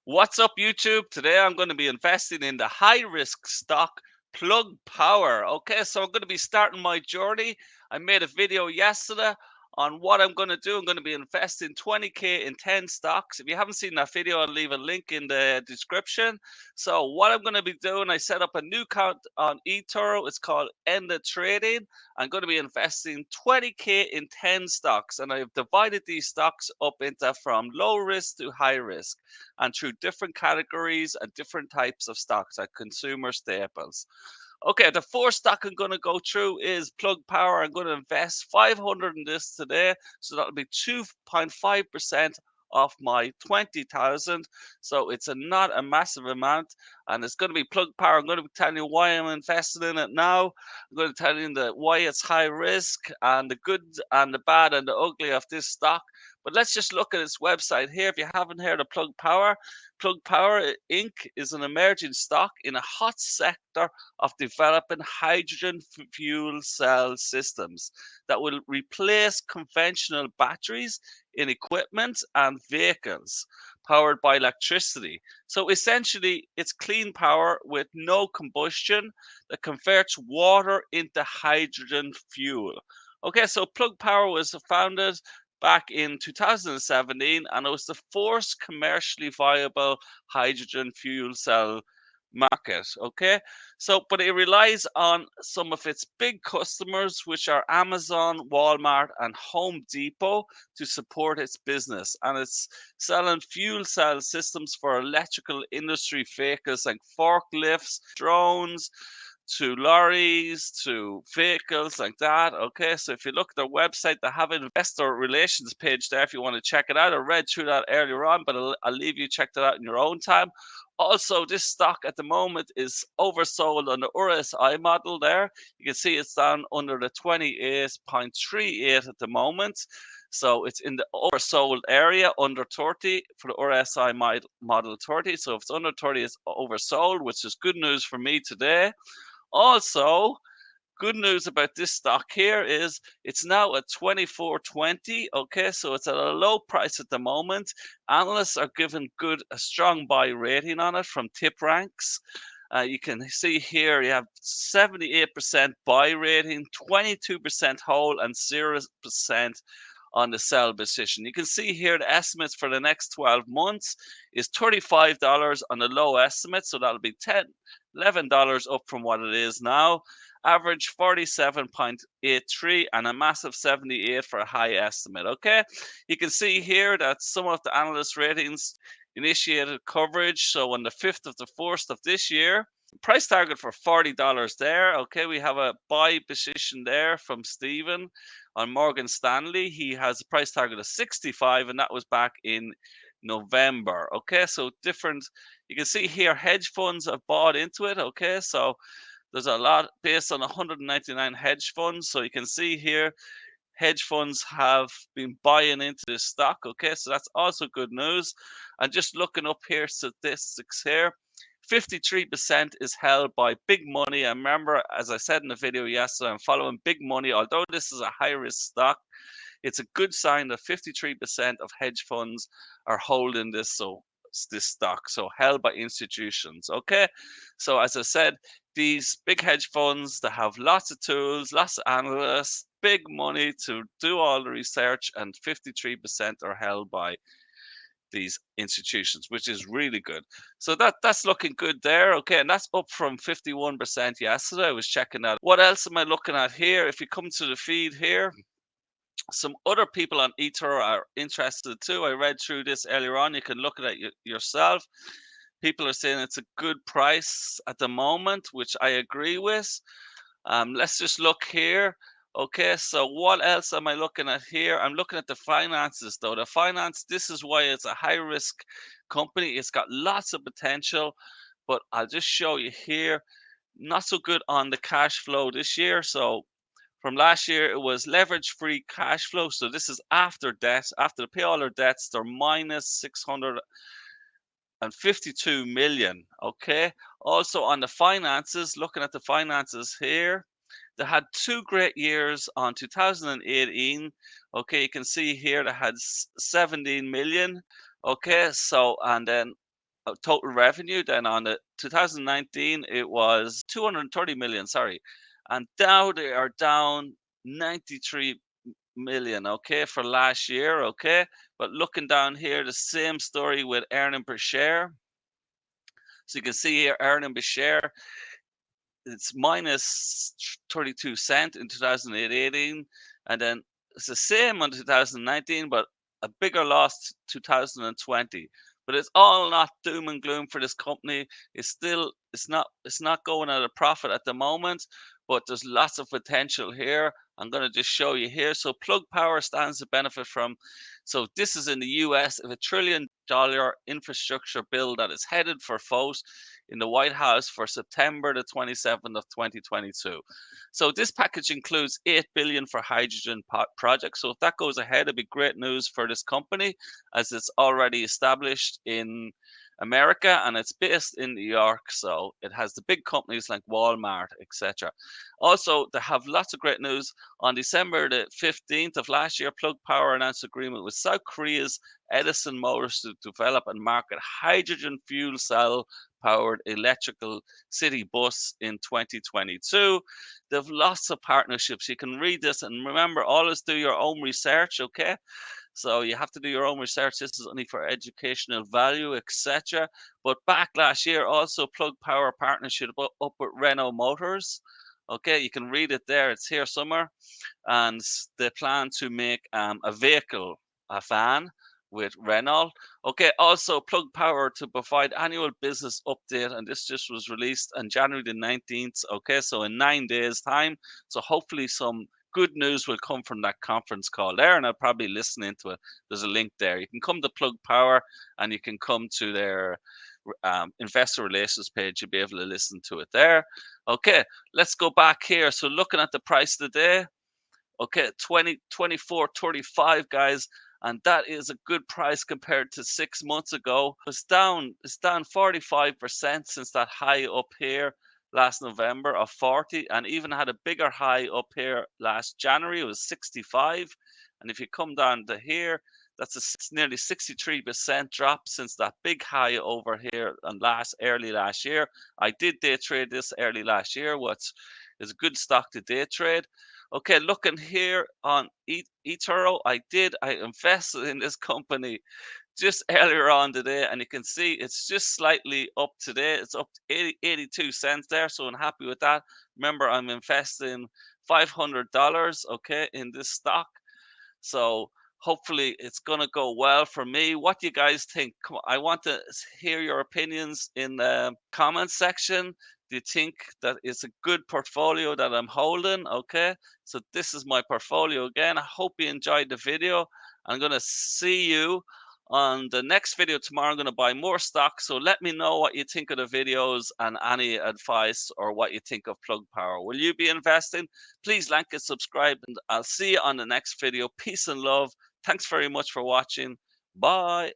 What's up, YouTube? Today I'm going to be investing in the high risk stock Plug Power. Okay, so I'm going to be starting my journey. I made a video yesterday on what I'm going to do. I'm going to be investing 20k in 10 stocks. If you haven't seen that video, I'll leave a link in the description. So, what I'm going to be doing, I set up a new account on eToro. It's called Enda Trading. I'm going to be investing 20k in 10 stocks, and I've divided these stocks up into from low risk to high risk and through different categories and different types of stocks like consumer staples. Okay, the fourth stock I'm going to go through is Plug Power. I'm going to invest 500 in this today, so that'll be 2.5% off my 20,000. So it's not a massive amount, and it's going to be Plug Power. I'm going to be telling you why I'm invested in it now. I'm going to tell you why it's high risk and the good and the bad and the ugly of this stock. But let's just look at its website here. If you haven't heard of Plug Power, Plug Power Inc. is an emerging stock in a hot sector of developing hydrogen fuel cell systems that will replace conventional batteries in equipment and vehicles powered by electricity. So essentially, it's clean power with no combustion that converts water into hydrogen fuel. Okay, so Plug Power was founded back in 2017, and it was the first commercially viable hydrogen fuel cell market. Okay, so but it relies on some of its big customers, which are Amazon, Walmart, and Home Depot, to support its business, and it's selling fuel cell systems for electrical industry vehicles like forklifts, drones, to lorries, to vehicles like that. Okay, so if you look at their website, they have an investor relations page there if you want to check it out. I read through that earlier on, but I'll leave you check that out in your own time. Also, this stock at the moment is oversold on the RSI model there. You can see it's down under the 28.38 at the moment. So it's in the oversold area under 30 for the RSI model 30. So if it's under 30, it's oversold, which is good news for me today. Also, good news about this stock here is it's now at 24.20. Okay, so it's at a low price at the moment. Analysts are giving a strong buy rating on it from TipRanks. You can see here you have 78% buy rating, 22% hold, and 0% on the sell position. You can see here the estimates for the next 12 months is $35 on the low estimate, so that'll be $11 up from what it is now. Average 47.83 and a massive 78 for a high estimate. Okay, you can see here that some of the analyst ratings initiated coverage. So on the 5th of the 1st of this year, price target for $40 there. Okay, we have a buy position there from Stephen on Morgan Stanley. He has a price target of 65, and that was back in November. Okay, so different. You can see here hedge funds have bought into it. Okay, so there's a lot based on 199 hedge funds. So you can see here hedge funds have been buying into this stock. Okay, so that's also good news. And just looking up here, statistics here, 53% is held by big money. And remember, as I said in the video yesterday, I'm following big money. Although this is a high risk stock, it's a good sign that 53% of hedge funds are holding this stock, so held by institutions. Okay, so as I said, these big hedge funds that have lots of tools, lots of analysts, big money to do all the research, and 53% are held by these institutions, which is really good. So that's looking good there. Okay, and that's up from 51% yesterday. I was checking that. What else am I looking at here? If you come to the feed here, some other people on eToro are interested too. I read through this earlier on. You can look at it yourself. People are saying it's a good price at the moment, which I agree with. Let's just look here. Okay, so what else am I looking at here? I'm looking at the finances though. The finance, this is why it's a high risk company. It's got lots of potential, but I'll just show you here. Not so good on the cash flow this year. So from last year, it was leverage free cash flow. So this is after debt. After they pay all their debts, they're minus 652 million. Okay. Also on the finances, looking at the finances here, they had two great years on 2018. Okay, you can see here they had 17 million. Okay, so and then total revenue. Then on the 2019, it was 230 million, sorry. And now they are down 93 million, okay, for last year, okay. But looking down here, the same story with earning per share. So you can see here, earning per share, it's minus 32 cent in 2018, and then it's the same on 2019, but a bigger loss 2020. But it's all not doom and gloom for this company. It's not going at a profit at the moment, but there's lots of potential here. I'm going to just show you here. So Plug Power stands to benefit from. So this is in the US, of $1 trillion infrastructure bill that is headed for vote in the White House for September the 27th of 2022. So this package includes 8 billion for hydrogen projects. So if that goes ahead, it'd be great news for this company, as it's already established in America and it's based in New York. So it has the big companies like Walmart, etc. Also, they have lots of great news. On December the 15th of last year, Plug Power announced agreement with South Korea's Edison Motors to develop and market hydrogen fuel cell powered electrical city bus in 2022. They've lots of partnerships. You can read this and remember, always do your own research, okay? So you have to do your own research. This is only for educational value, etc. But back last year, also Plug Power partnership up with Renault Motors. Okay, you can read it there. It's here somewhere, and they plan to make a vehicle, a van with Renault. Okay, also Plug Power to provide annual business update, and this just was released on January the 19th. Okay, so in 9 days' time. So hopefully some good news will come from that conference call there, and I'll probably listen into it. There's a link there. You can come to Plug Power, and you can come to their investor relations page. You'll be able to listen to it there. Okay, let's go back here. So looking at the price today, okay, 24.35, guys, and that is a good price compared to 6 months ago. It's down 45% since that high up here last November of 40, and even had a bigger high up here last January. It was 65, and if you come down to here, that's nearly 63% drop since that big high over here and early last year. I did day trade this early last year, which is a good stock to day trade. Okay, looking here on eToro, I invested in this company just earlier on today, and you can see it's just slightly up today. It's up 82 cents there, so I'm happy with that. Remember, I'm investing $500, okay, in this stock. So hopefully it's going to go well for me. What do you guys think? I want to hear your opinions in the comments section. Do you think that it's a good portfolio that I'm holding? Okay, so this is my portfolio again. I hope you enjoyed the video. I'm going to see you on the next video tomorrow. I'm going to buy more stock. So let me know what you think of the videos and any advice or what you think of Plug Power. Will you be investing? Please like and subscribe, and I'll see you on the next video. Peace and love. Thanks very much for watching. Bye.